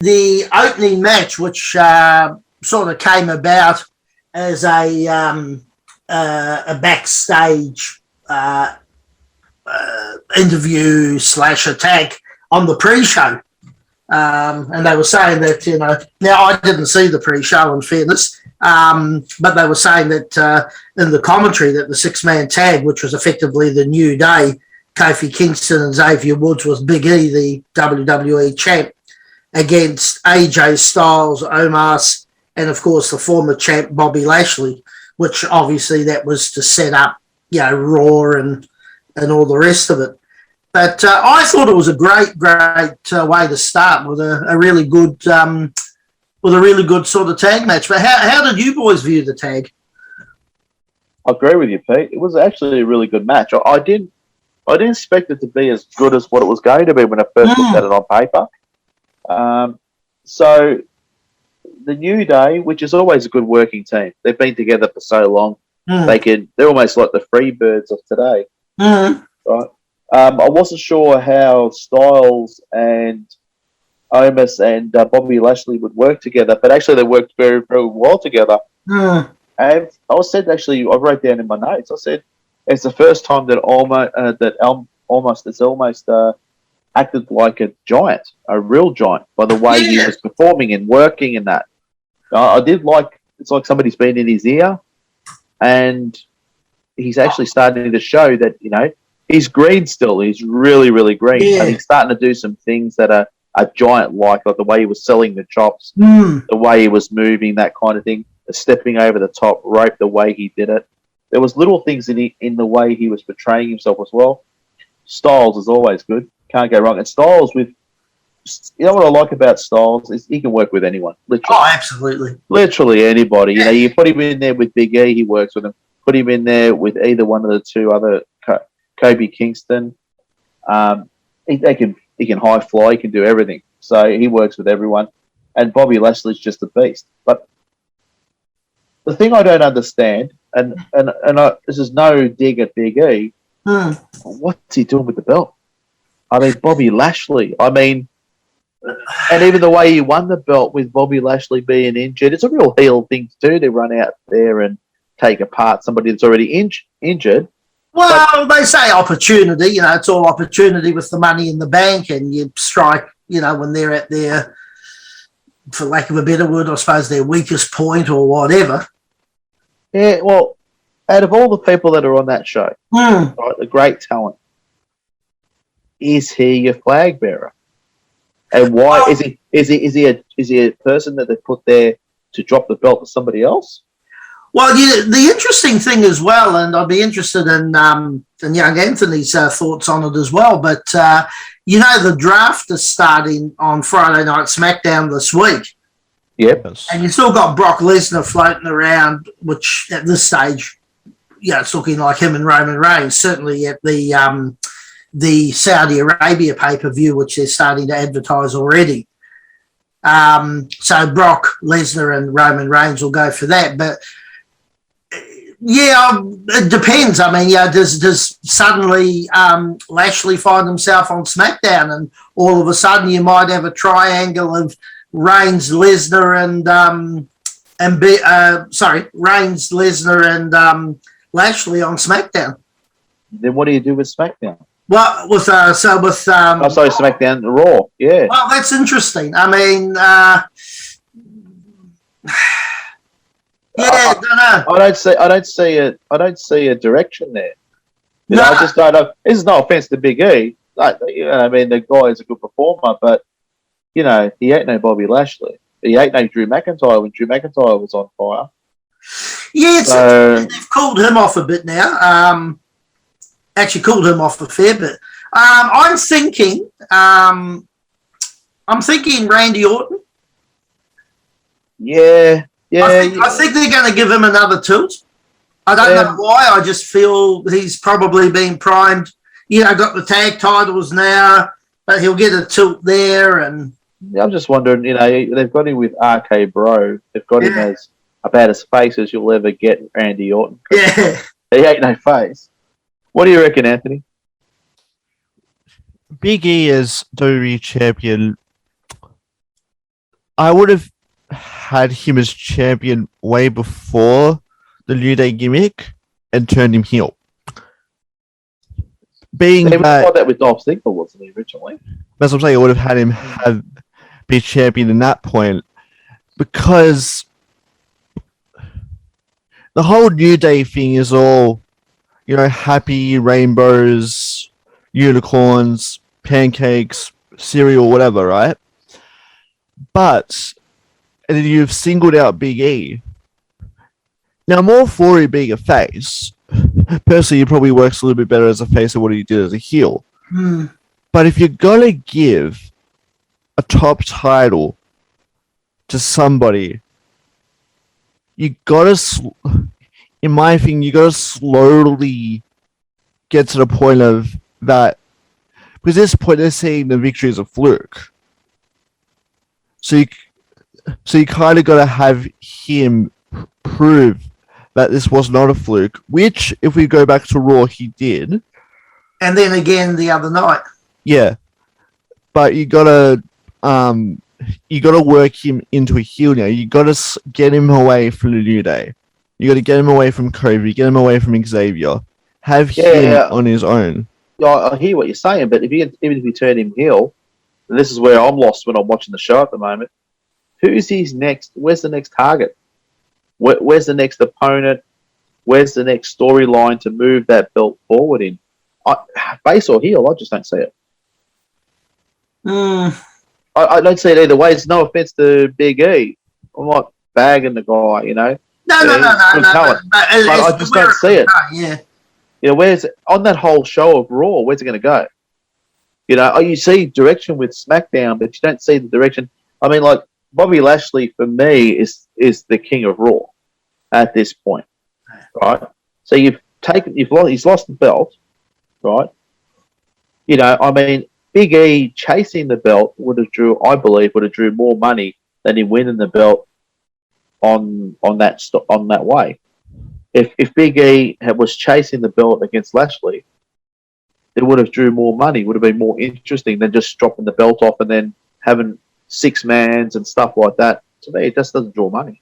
the opening match, which sort of came about as a backstage interview / attack on the pre-show. And they were saying that, now I didn't see the pre-show in fairness, but they were saying that in the commentary that the six-man tag, which was effectively the New Day, Kofi Kingston and Xavier Woods was Big E, the WWE champ, against AJ Styles, Omos, and of course the former champ Bobby Lashley, which obviously that was to set up, Raw and all the rest of it. But I thought it was a great way to start with a really good sort of tag match. But how did you boys view the tag? I agree with you, Pete. It was actually a really good match. I didn't expect it to be as good as what it was going to be when I first looked at it on paper. So the New Day, which is always a good working team, they've been together for so long. They're almost like the Freebirds of today. Right? I wasn't sure how Styles and Omos and Bobby Lashley would work together, but actually they worked very, very well together. And I actually, I wrote down in my notes, I said, it's the first time that almost acted like a giant, a real giant, by the way he was performing and working and that. I did like, it's like somebody's been in his ear, and he's actually starting to show that, he's green still. He's really, really green. And he's starting to do some things that are giant-like the way he was selling the chops, the way he was moving, that kind of thing, stepping over the top rope, the way he did it. There was little things in the way he was portraying himself as well. Styles is always good. Can't go wrong. And Styles what I like about Styles is he can work with anyone. Literally. Oh, absolutely. Literally anybody. You put him in there with Big E, he works with him. Put him in there with either one of the two other, Kofi Kingston. He can high fly. He can do everything. So he works with everyone. And Bobby Lashley's just a beast. But the thing I don't understand, this is no dig at Big E, what's he doing with the belt? I mean, Bobby Lashley. And even the way he won the belt with Bobby Lashley being injured, it's a real heel thing to do, to run out there and take apart somebody that's already injured. Well, they say opportunity. It's all opportunity with the money in the bank, and you strike, when they're at their, for lack of a better word, I suppose their weakest point or whatever. Yeah, well, out of all the people that are on that show, right, the great talent, is he your flag bearer? And why is he a person that they put there to drop the belt to somebody else? Well, the interesting thing as well, and I'd be interested in young Anthony's thoughts on it as well, but the draft is starting on Friday Night SmackDown this week. Yep. And you still got Brock Lesnar floating around, which at this stage, it's looking like him and Roman Reigns, certainly at the Saudi Arabia pay-per-view, which they're starting to advertise already. So Brock, Lesnar and Roman Reigns will go for that. But, it depends. I mean, does suddenly Lashley find himself on SmackDown, and all of a sudden you might have a triangle of Reigns, Lesnar Reigns, Lesnar and Lashley on SmackDown. Then what do you do with SmackDown? Well, SmackDown Raw, yeah. Well, that's interesting. I mean, I don't know. I don't see a direction there. I just don't know. This is no offense to Big E. The guy is a good performer, but he ain't no Bobby Lashley. He ain't no Drew McIntyre when Drew McIntyre was on fire. Yeah, they've called him off a bit now. Actually, called him off a fair bit. I'm thinking Randy Orton. Yeah. I think they're going to give him another tilt. I don't know why. I just feel he's probably been primed. Got the tag titles now, but he'll get a tilt there. And I'm just wondering, they've got him with RK Bro. They've got him as about as face as you'll ever get Randy Orton. Yeah. He ain't no face. What do you reckon, Anthony? Big E is WWE champion. I would have had him as champion way before the New Day gimmick and turned him heel. Being They that, tried that with Dolph Ziggler, wasn't he, originally? that's what I'm saying, I would have had him be champion in that point, because the whole New Day thing is all, happy rainbows, unicorns, pancakes, cereal, whatever, right? But and then you've singled out Big E. Now, I'm all for him being a face. Personally, he probably works a little bit better as a face than what he did as a heel. But if you're going to give a top title to somebody, you got to, in my opinion, you got to slowly get to the point of that. Because at this point, they're saying the victory is a fluke. So you kind of got to have him prove that this was not a fluke, which, if we go back to Raw, he did. And then again the other night. Yeah. But you gotta work him into a heel now. You gotta get him away from the New Day. You gotta get him away from Kobe, get him away from Xavier. Have him on his own. Yeah, I hear what you're saying, but even if you turn him heel, and this is where I'm lost when I'm watching the show at the moment, who's his next? Where's the next target? Where's the next opponent? Where's the next storyline to move that belt forward in? Face or heel, I just don't see it. I don't see it either way. It's no offense to Big E. I'm not bagging the guy, No. But I just don't see it. Yeah. Where's on that whole show of Raw? Where's it going to go? You see direction with SmackDown, but you don't see the direction. I mean, like Bobby Lashley for me is the king of Raw at this point, right? So he's lost the belt, right? I mean, Big E chasing the belt would have drew more money than him winning the belt on that way. If Big E was chasing the belt against Lashley, it would have drew more money. Would have been more interesting than just dropping the belt off and then having 6-mans and stuff like that. To me, it just doesn't draw money.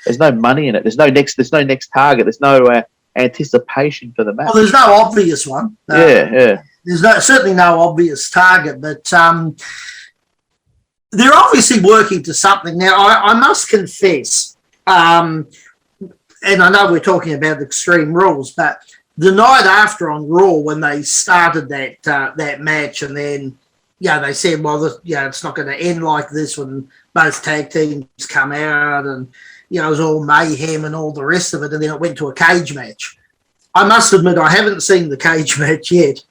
There's no money in it. There's no next target. There's no anticipation for the match. Well, there's no obvious one. Yeah. There's certainly no obvious target, but they're obviously working to something. Now, I must confess, and I know we're talking about Extreme Rules, but the night after on Raw, when they started that match, and then they said, well, it's not going to end like this when both tag teams come out, and it was all mayhem and all the rest of it, and then it went to a cage match. I must admit, I haven't seen the cage match yet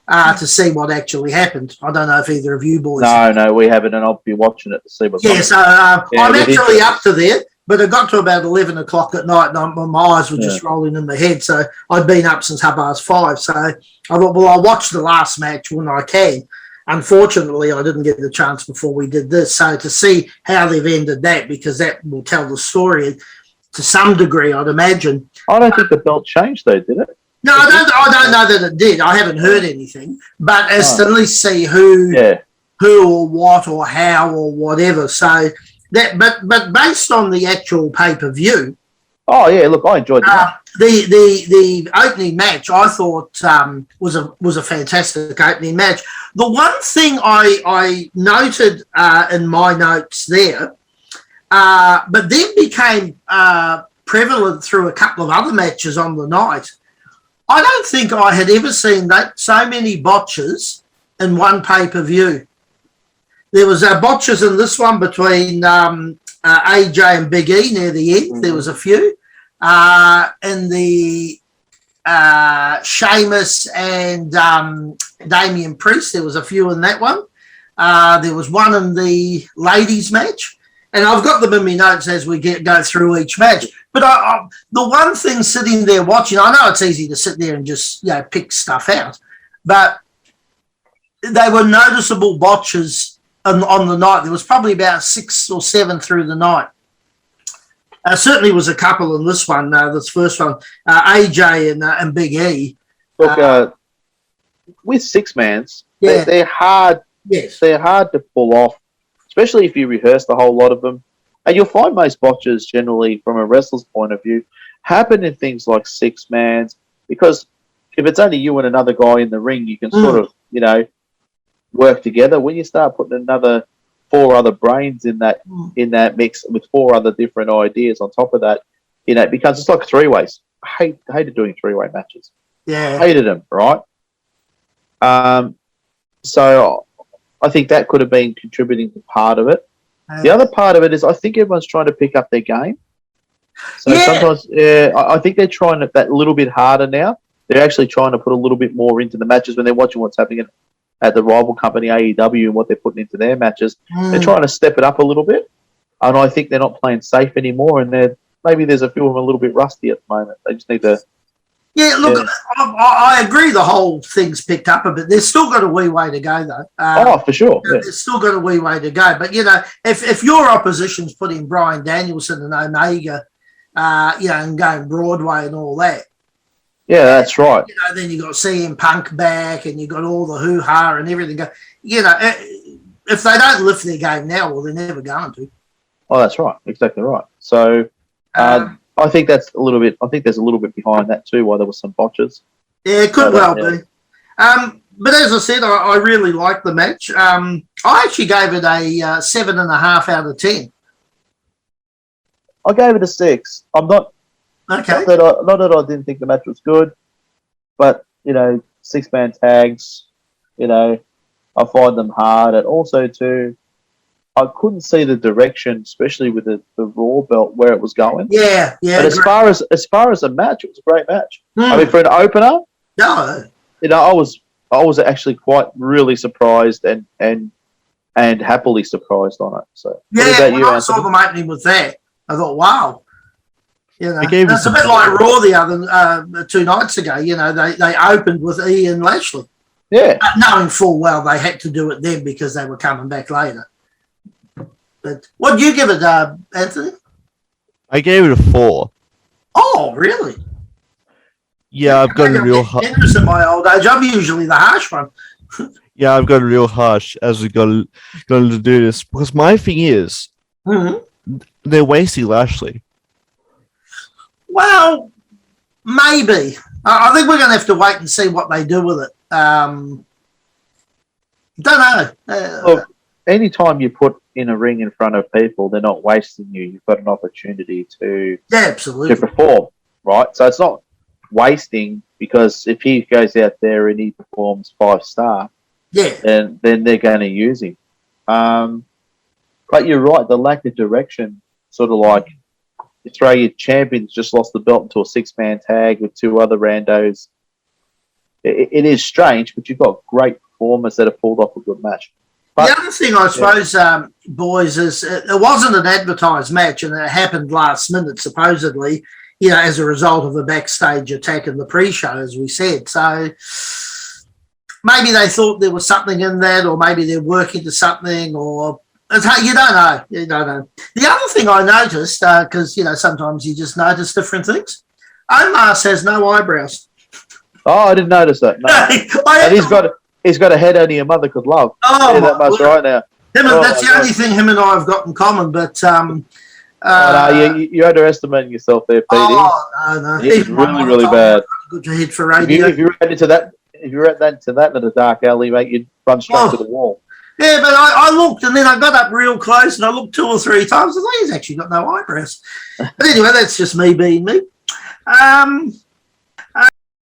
to see what actually happened. I don't know if either of you boys. No, we haven't, and I'll be watching it to see what's so I'm actually up to there. But it got to about 11 o'clock at night, and my eyes were just rolling in my head. So I'd been up since 5:30. So I thought, well, I'll watch the last match when I can. Unfortunately, I didn't get the chance before we did this. So to see how they've ended that, because that will tell the story to some degree, I'd imagine. I don't think the belt changed, though, did it? No, I don't know that it did. I haven't heard anything. But as to at least see who or what or how or whatever. So... But based on the actual pay-per-view... Oh, yeah, look, I enjoyed that. The opening match, I thought, was a fantastic opening match. The one thing I noted in my notes there, but then became prevalent through a couple of other matches on the night, I don't think I had ever seen so many botches in one pay-per-view. There was botches in this one between AJ and Big E near the end. Mm-hmm. There was a few. In the Sheamus and Damian Priest, there was a few in that one. There was one in the ladies' match. And I've got them in my notes as we go through each match. But the one thing sitting there watching, I know it's easy to sit there and just pick stuff out, but they were noticeable botches on the night. There was probably about 6 or 7 through the night. Certainly was a couple in this one, this first one, AJ and Big E. Look, with 6-mans, they're hard. Yes, they're hard to pull off especially if you rehearse the whole lot of them. And you'll find most botches generally, from a wrestler's point of view, happen in things like six-mans, because if it's only you and another guy in the ring, you can sort of, work together. When you start putting another 4 other brains in that mix with 4 other different ideas on top of that, it becomes just like 3-ways. I hated doing 3-way matches. Yeah. Hated them, right? So I think that could have been contributing to part of it. The other part of it is I think everyone's trying to pick up their game. So sometimes, I think they're trying that little bit harder now. They're actually trying to put a little bit more into the matches when they're watching what's happening at the rival company AEW and what they're putting into their matches. They're trying to step it up a little bit, and I think they're not playing safe anymore. And maybe there's a few of them a little bit rusty at the moment. They just need to. Yeah, look, I agree. The whole thing's picked up a bit. There's still got a wee way to go, though. For sure. There's still got a wee way to go. But if your opposition's putting Bryan Danielson and Omega, and going Broadway and all that. Yeah, that's right. Then you got CM Punk back, and you got all the hoo-ha and everything. If they don't lift their game now, well, they're never going to. Oh, that's right. Exactly right. So, I think that's a little bit. I think there's a little bit behind that too. Why there were some botches. Yeah, it could well be. But as I said, I really liked the match. I actually gave it a 7.5 out of 10. I gave it a 6. I'm not. Okay. Not that I didn't think the match was good, but 6-man tags, I find them hard, and also too, I couldn't see the direction, especially with the Raw belt, where it was going. Yeah. But as far as a match, it was a great match. I mean, for an opener, I was actually quite really surprised and happily surprised on it. So when I saw them opening with that, I thought, wow. It's a bit like Raw the other 2 nights ago. They opened with Ian Lashley. Yeah. Knowing full well they had to do it then because they were coming back later. But what did you give it, Anthony? I gave it a 4. Oh, really? Yeah, I've got a real harsh. In my old age, I'm usually the harsh one. Yeah, I've got a real harsh as we got to do this, because my thing is, they're wasting Lashley. Well, maybe. I think we're going to have to wait and see what they do with it. Don't know. Look, anytime you put in a ring in front of people, they're not wasting you. You've got an opportunity to perform, right? So it's not wasting, because if he goes out there and he performs 5-star, then they're going to use him. But you're right, the lack of direction, sort of like you throw your champions just lost the belt into a 6-man tag with 2 other randos. It is strange, but you've got great performers that have pulled off a good match. But, the other thing, I suppose, boys, is it wasn't an advertised match, and it happened last minute, supposedly, as a result of a backstage attack in the pre-show, as we said. So maybe they thought there was something in that, or maybe they're working to something, or you don't know. You don't know. The other thing I noticed, because, sometimes you just notice different things, Omos has no eyebrows. Oh, I didn't notice that. No. And he's got a head only a mother could love. Oh, that much right now. That's the only thing him and I have got in common. But you're underestimating yourself there, Pete. Oh no. He's really, really bad. Good to hit for radio. If you ran into that in a dark alley, mate, you'd run straight to the wall. Yeah, but I looked, and then I got up real close, and I looked 2 or 3 times. I thought he's actually got no eyebrows. But anyway, that's just me being me.